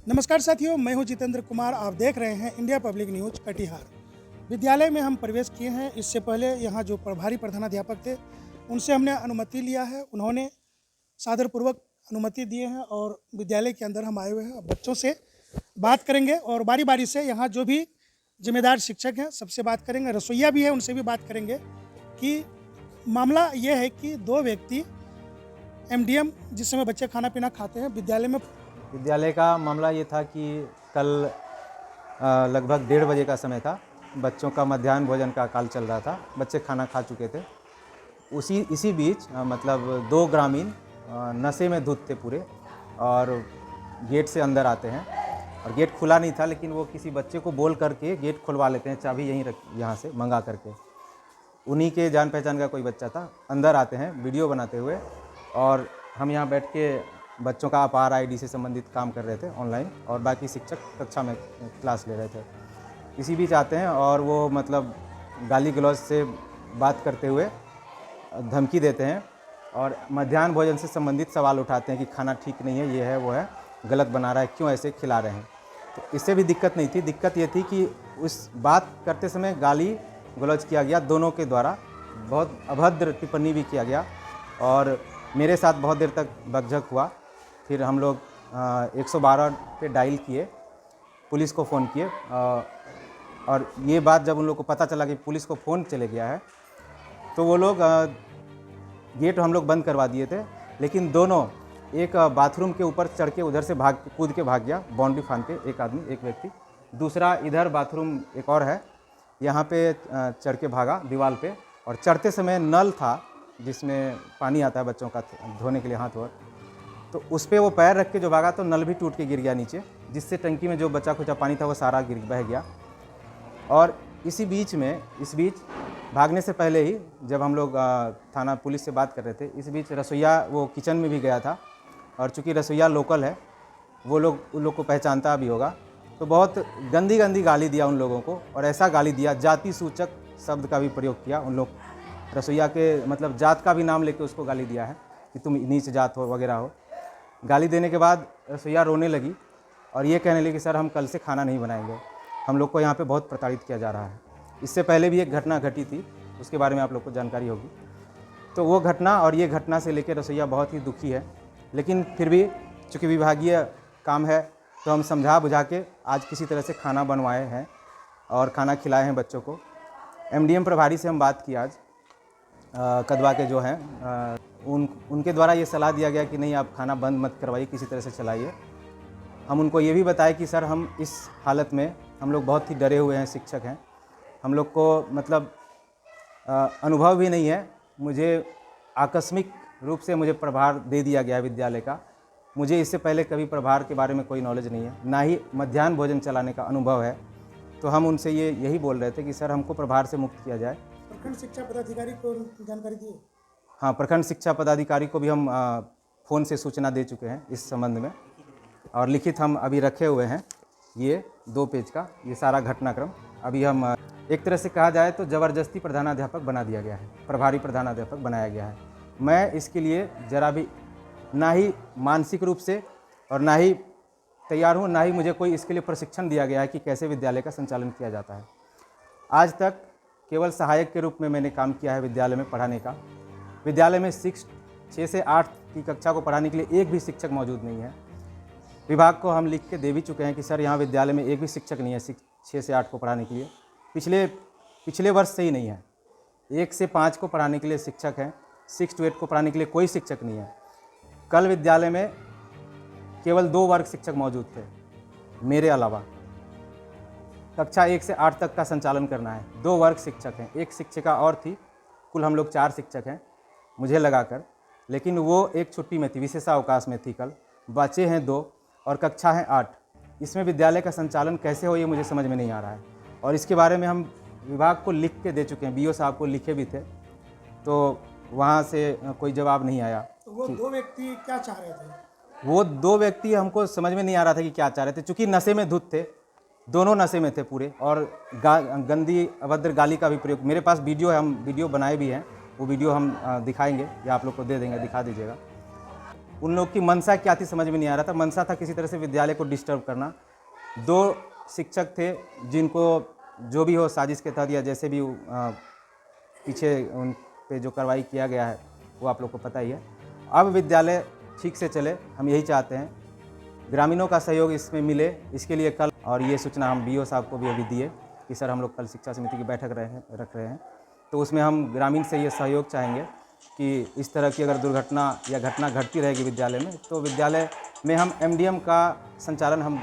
नमस्कार साथियों, मैं हूं जितेंद्र कुमार। आप देख रहे हैं इंडिया पब्लिक न्यूज़ कटिहार। विद्यालय में हम प्रवेश किए हैं। इससे पहले यहां जो प्रभारी प्रधानाध्यापक थे उनसे हमने अनुमति लिया है। उन्होंने सादरपूर्वक अनुमति दिए हैं और विद्यालय के अंदर हम आए हुए हैं। अब बच्चों से बात करेंगे और बारी बारी से यहाँ जो भी जिम्मेदार शिक्षक हैं सबसे बात करेंगे। रसोइया भी है, उनसे भी बात करेंगे कि मामला ये है कि दो व्यक्ति एमडीएम जिस समय बच्चे खाना पीना खाते हैं विद्यालय का मामला ये था कि कल लगभग 1:30 बजे का समय था। बच्चों का मध्याह्न भोजन का काल चल रहा था। बच्चे खाना खा चुके थे। इसी बीच मतलब 2 ग्रामीण नशे में धुत थे पूरे और गेट से अंदर आते हैं और गेट खुला नहीं था, लेकिन वो किसी बच्चे को बोल करके गेट खुलवा लेते हैं, चाबी यहाँ से मंगा करके। उन्हीं के जान पहचान का कोई बच्चा था। अंदर आते हैं वीडियो बनाते हुए और हम यहाँ बैठ के बच्चों का अपार आईडी से संबंधित काम कर रहे थे ऑनलाइन और बाकी शिक्षक कक्षा में क्लास ले रहे थे। इसी बीच आते हैं और वो मतलब गाली गलौज से बात करते हुए धमकी देते हैं और मध्याह्न भोजन से संबंधित सवाल उठाते हैं कि खाना ठीक नहीं है, ये है वो है, गलत बना रहा है, क्यों ऐसे खिला रहे हैं। तो इससे भी दिक्कत नहीं थी। दिक्कत ये थी कि उस बात करते समय गाली गलौज किया गया दोनों के द्वारा। बहुत अभद्र टिप्पणी भी किया गया और मेरे साथ बहुत देर तक बकझक हुआ। फिर हम लोग 112 पे डायल किए, पुलिस को फ़ोन किए और ये बात जब उन लोग को पता चला कि पुलिस को फ़ोन चले गया है तो वो लोग गेट हम लोग बंद करवा दिए थे। लेकिन दोनों एक बाथरूम के ऊपर चढ़ के उधर से कूद के भाग गया, बाउंड्री फांद के एक व्यक्ति। दूसरा इधर बाथरूम एक और है, यहाँ पे चढ़ के भागा दीवार पे और चढ़ते समय नल था जिसमें पानी आता है बच्चों का धोने के लिए हाथ और, तो उस पर वो पैर रख के जो भागा तो नल भी टूट के गिर गया नीचे, जिससे टंकी में जो बचा खुचा पानी था वो सारा बह गया। और इस बीच भागने से पहले ही जब हम लोग थाना पुलिस से बात कर रहे थे, इस बीच रसोइया वो किचन में भी गया था और चूँकि रसोइया लोकल है, वो लोग उन लोग को पहचानता भी होगा, तो बहुत गंदी गाली दिया उन लोगों को। और ऐसा गाली दिया, जाति सूचक शब्द का भी प्रयोग किया। उन लोग रसोइया के मतलब जात का भी नाम लेके उसको गाली दिया है कि तुम नीच जात हो वगैरह हो। गाली देने के बाद रसोइया रोने लगी और ये कहने लगी कि सर हम कल से खाना नहीं बनाएंगे, हम लोग को यहाँ पे बहुत प्रताड़ित किया जा रहा है। इससे पहले भी एक घटना घटी थी, उसके बारे में आप लोग को जानकारी होगी। तो वो घटना और ये घटना से लेकर रसोइया बहुत ही दुखी है। लेकिन फिर भी चूँकि विभागीय काम है तो हम समझा बुझा के आज किसी तरह से खाना बनवाए हैं और खाना खिलाए हैं बच्चों को। एमडीएम प्रभारी से हम बात की आज, कदवा के जो हैं उनके द्वारा ये सलाह दिया गया कि नहीं आप खाना बंद मत करवाइए, किसी तरह से चलाइए। हम उनको ये भी बताए कि सर हम इस हालत में हम लोग बहुत ही डरे हुए हैं, शिक्षक हैं, हम लोग को मतलब अनुभव भी नहीं है। मुझे आकस्मिक रूप से मुझे प्रभार दे दिया गया है विद्यालय का। मुझे इससे पहले कभी प्रभार के बारे में कोई नॉलेज नहीं है, ना ही मध्याह्न भोजन चलाने का अनुभव है। तो हम उनसे यही बोल रहे थे कि सर हमको प्रभार से मुक्त किया जाए। प्रखंड शिक्षा पदाधिकारी को जानकारी दी? हाँ, प्रखंड शिक्षा पदाधिकारी को भी हम फ़ोन से सूचना दे चुके हैं इस संबंध में और लिखित हम अभी रखे हुए हैं। ये 2 पेज का ये सारा घटनाक्रम अभी हम एक तरह से कहा जाए तो ज़बरदस्ती प्रधानाध्यापक बना दिया गया है, प्रभारी प्रधानाध्यापक बनाया गया है। मैं इसके लिए ज़रा भी ना ही मानसिक रूप से और ना ही तैयार हूँ, ना ही मुझे कोई इसके लिए प्रशिक्षण दिया गया है कि कैसे विद्यालय का संचालन किया जाता है। आज तक केवल सहायक के रूप में मैंने काम किया है विद्यालय में पढ़ाने का। विद्यालय में 6 से 8 की कक्षा को पढ़ाने के लिए एक भी शिक्षक मौजूद नहीं है। विभाग को हम लिख के दे भी चुके हैं कि सर यहाँ विद्यालय में एक भी शिक्षक नहीं है 6 से 8 को पढ़ाने के लिए। पिछले वर्ष से ही नहीं है। 1 से 5 को पढ़ाने के लिए शिक्षक हैं, 6 to 8 को पढ़ाने के लिए कोई शिक्षक नहीं है। कल विद्यालय में केवल 2 वर्ग शिक्षक मौजूद थे मेरे अलावा। कक्षा 1 से 8 तक का संचालन करना है, 2 वर्ग शिक्षक हैं, एक शिक्षिका और थी, कुल हम लोग 4 शिक्षक हैं मुझे लगाकर। लेकिन वो एक छुट्टी में थी, विशेषावकाश में थी कल। बच्चे हैं 2 और कक्षा है 8। इसमें विद्यालय का संचालन कैसे हो ये मुझे समझ में नहीं आ रहा है और इसके बारे में हम विभाग को लिख के दे चुके हैं, बीओ साहब को लिखे भी थे, तो वहाँ से कोई जवाब नहीं आया। तो वो 2 व्यक्ति क्या चाह रहे थे? वो 2 व्यक्ति हमको समझ में नहीं आ रहा था कि क्या चाह रहे थे, चूँकि नशे में धुत थे, दोनों नशे में थे पूरे और गंदी अभद्र गाली का भी प्रयोग। मेरे पास वीडियो है, हम वीडियो बनाए भी हैं, वो वीडियो हम दिखाएंगे या आप लोग को दे देंगे, दिखा दीजिएगा। उन लोग की मंशा क्या थी समझ में नहीं आ रहा था। मंशा था किसी तरह से विद्यालय को डिस्टर्ब करना। 2 शिक्षक थे जिनको जो भी हो साजिश के तहत या जैसे भी पीछे उन पे जो कार्रवाई किया गया है वो आप लोग को पता ही है। अब विद्यालय ठीक से चले, हम यही चाहते हैं। ग्रामीणों का सहयोग इसमें मिले, इसके लिए कल और ये सूचना हम BO साहब को भी अभी दिए कि सर हम लोग कल शिक्षा समिति की बैठक रख रहे हैं, तो उसमें हम ग्रामीण से ये सहयोग चाहेंगे कि इस तरह की अगर दुर्घटना या घटना घटती रहेगी विद्यालय में, तो विद्यालय में हम MDM का संचालन हम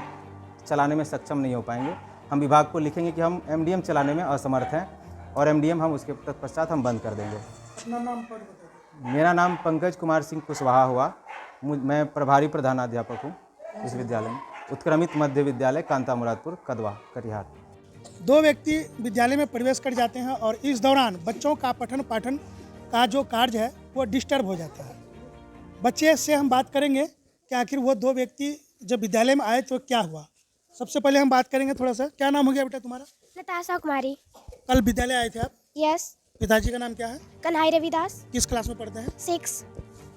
चलाने में सक्षम नहीं हो पाएंगे। हम विभाग को लिखेंगे कि हम MDM चलाने में असमर्थ हैं और MDM हम उसके तत्पश्चात हम बंद कर देंगे। अपना नाम पद बताइए। मेरा नाम पंकज कुमार सिंह कुशवाहा हुआ। मैं प्रभारी प्रधानाध्यापक हूँ इस विद्यालय में, उत्क्रमित मध्य विद्यालय कांता मुरादपुर कदवा कटिहार। 2 व्यक्ति विद्यालय में प्रवेश कर जाते हैं और इस दौरान बच्चों का पठन पाठन का जो कार्य है वो डिस्टर्ब हो जाता है। बच्चे से हम बात करेंगे कि आखिर वो 2 व्यक्ति जब विद्यालय में आए तो क्या हुआ। सबसे पहले हम बात करेंगे थोड़ा सा, क्या नाम हो गया बेटा तुम्हारा? नताशा कुमारी। कल विद्यालय आए थे आप? यस। पिताजी का नाम क्या है? कन्हई रविदास। किस क्लास में पढ़ते हैं?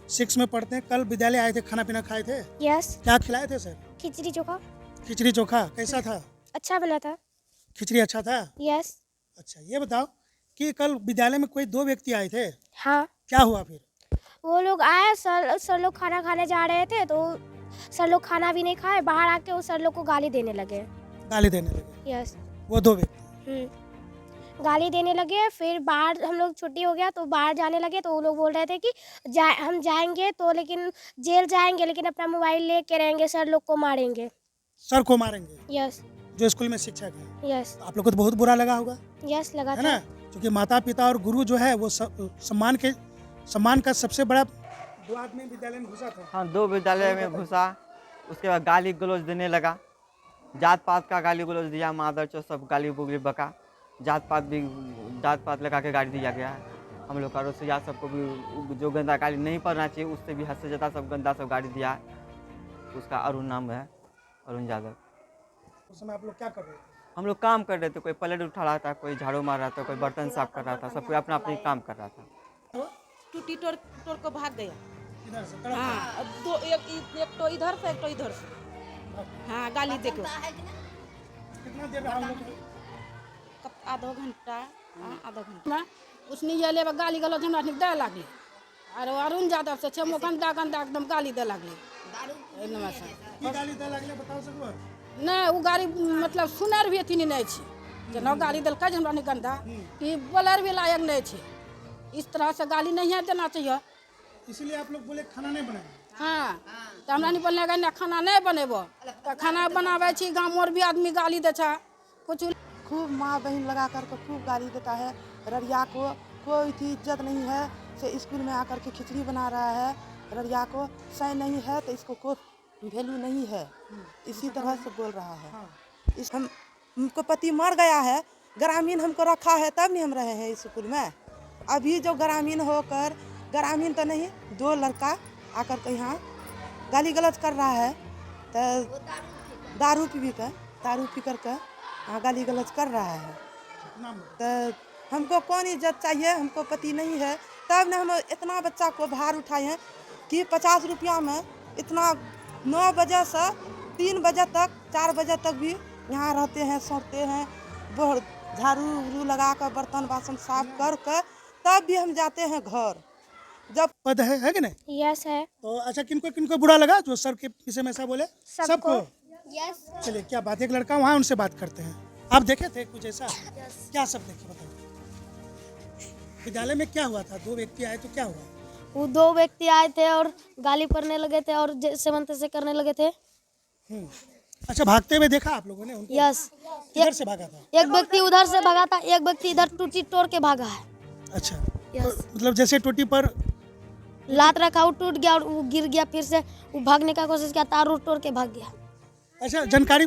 6 में पढ़ते हैं। कल विद्यालय आए थे, खाना पीना खाए थे? यस। क्या खिलाए थे सर? खिचड़ी चोखा। खिचड़ी चोखा कैसा था? अच्छा बना था। खिचड़ी अच्छा था? यस। अच्छा, ये बताओ कि कल विद्यालय में कोई 2 व्यक्ति आए थे, हाँ। क्या हुआ फिर? वो लोग आए, सर लोग खाना खाने जा रहे थे तो सर लोग खाना भी नहीं खाए, बाहर आके वो सर लोग को गाली देने लगे। गाली देने लगे? यस। वो 2 व्यक्ति गाली देने लगे। फिर बाहर हम लोग छुट्टी हो गया तो बाहर जाने लगे तो वो लोग बोल रहे थे कि हम जाएंगे तो लेकिन जेल जाएंगे, लेकिन अपना मोबाइल लेके रहेंगे, सर लोग को मारेंगे। सर को मारेंगे? यस। जो स्कूल में शिक्षक है? यस। आप लोग को तो बहुत बुरा लगा होगा? यस, लगा है था ना, क्योंकि माता पिता और गुरु जो है वो सम्मान का सबसे बड़ा 2 आदमी विद्यालय में घुसा था। हाँ, 2 विद्यालय में घुसा, उसके बाद गाली गलौज देने लगा। जात पात का गाली गलौज दिया, मादर चो सब गाली बुगली बका। जात पात लगा के गाली दिया गया है। हम लोग का रसोईया सबको भी जो गंदा गाली नहीं पढ़ना चाहिए उससे भी हद से ज़्यादा सब गंदा सब गाली दिया है। उसका अरुण नाम है, अरुण यादव। उस समय आप लोग क्या कर रहे थे? हम लोग काम कर रहे थे, कोई प्लेट उठा रहा था, कोई झाड़ू मार रहा था, कोई बर्तन साफ कर रहा था, सब कोई अपना अपनी काम कर रहा था। टूटी तोड़ को भाग गया। इधर से तरफ? हाँ, एक तो इधर से, एक तो इधर से। हाँ, गाली देखो। कितना देर रहा हम लोग? आधा घंटा। आधा घंटा ना उसने ये ले गाली गलौज हमरा दे लागले और अरुण यादव से छेमो गंदा गंदा एकदम गाली दे लागले। की गाली दे लागले बताओ सकबो? नहीं वो गाली मतलब सुनर भी अथी नहीं छी, जना गाली देलकै हमरा ने गंदा कि बोलर भी लायक नहीं छी। इस तरह से गाली नहीं देना चाहिए। इसलिए आप लोग बोले खाना नहीं बनाए? हाँ, तो हमरा नहीं बोलने गए खाना नहीं बनेबो, तो खाना बनावे छी, गाँव और भी आदमी गाली दे छा। कुछ खूब माँ बहन लगा कर के खूब गाली देता है। ररिया को कोई थी इज्जत नहीं है, से स्कूल में आकर के खिचड़ी बना रहा है। ररिया को सही नहीं है तो इसको कोई वैल्यू नहीं है, इसी तरह से बोल रहा है। हमको पति मर गया है, ग्रामीण हमको रखा है तब नहीं हम रहे हैं स्कूल में। अभी जो ग्रामीण होकर, ग्रामीण तो नहीं, 2 लड़का आकर के यहाँ गाली गलौज कर रहा है, तो दारू पी कर के गाली गलौज कर रहा है। तो हमको कौन इज्जत चाहिए? हमको पति नहीं है, तब न हम इतना बच्चा को भार उठाए हैं कि 50 रुपया में इतना 9 बजे से 3 बजे तक 4 बजे तक भी यहाँ रहते हैं, सोते हैं, झाड़ू लगा कर बर्तन बासन साफ कर कर तब भी हम जाते हैं घर। जब पद है कि नहीं? यस है। तो अच्छा, किनको बुरा लगा जो सर के विषय में ऐसा बोले? सबको? यस। चलिए, क्या बात, एक लड़का वहाँ, उनसे बात करते हैं। आप देखे थे कुछ ऐसा? क्या सब देखे बताइए। विद्यालय में क्या हुआ था? 2 व्यक्ति आए तो क्या हुआ? वो 2 व्यक्ति आए थे और गाली करने लगे थे और जैसे से करने लगे थे। अच्छा, भागते हुए देखा आप लोगों ने उनको? यस। किधर से भागा था? एक व्यक्ति उधर से भागा था, एक व्यक्ति इधर टूटी तोड़ के भागा है। अच्छा, यस। तो मतलब जैसे टोटी पर लात रखा, वो टूट गया और वो गिर गया, फिर से वो भागने का कोशिश किया, तार तोड़ के भाग गया। अच्छा, जानकारी?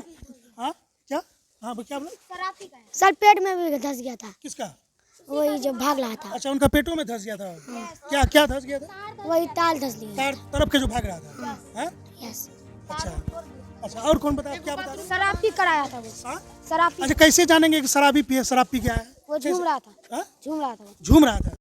हाँ, क्या? हाँ, क्या बोला? सर पेट में भी धंस गया था। किसका? वही जो भाग रहा था। अच्छा, उनका पेटों में धंस गया था? क्या धंस गया था? वही ताल धंस लिया। तार तरफ के जो भाग रहा था? हाँ? यस। अच्छा, और कौन बता, क्या बता रहे? शराब पी कर आया था वो। हाँ? शराब पी। अच्छा, कैसे जानेंगे कि शराब पी गया है? वो झूम रहा था। हाँ? झूम रहा था। झूम रहा था?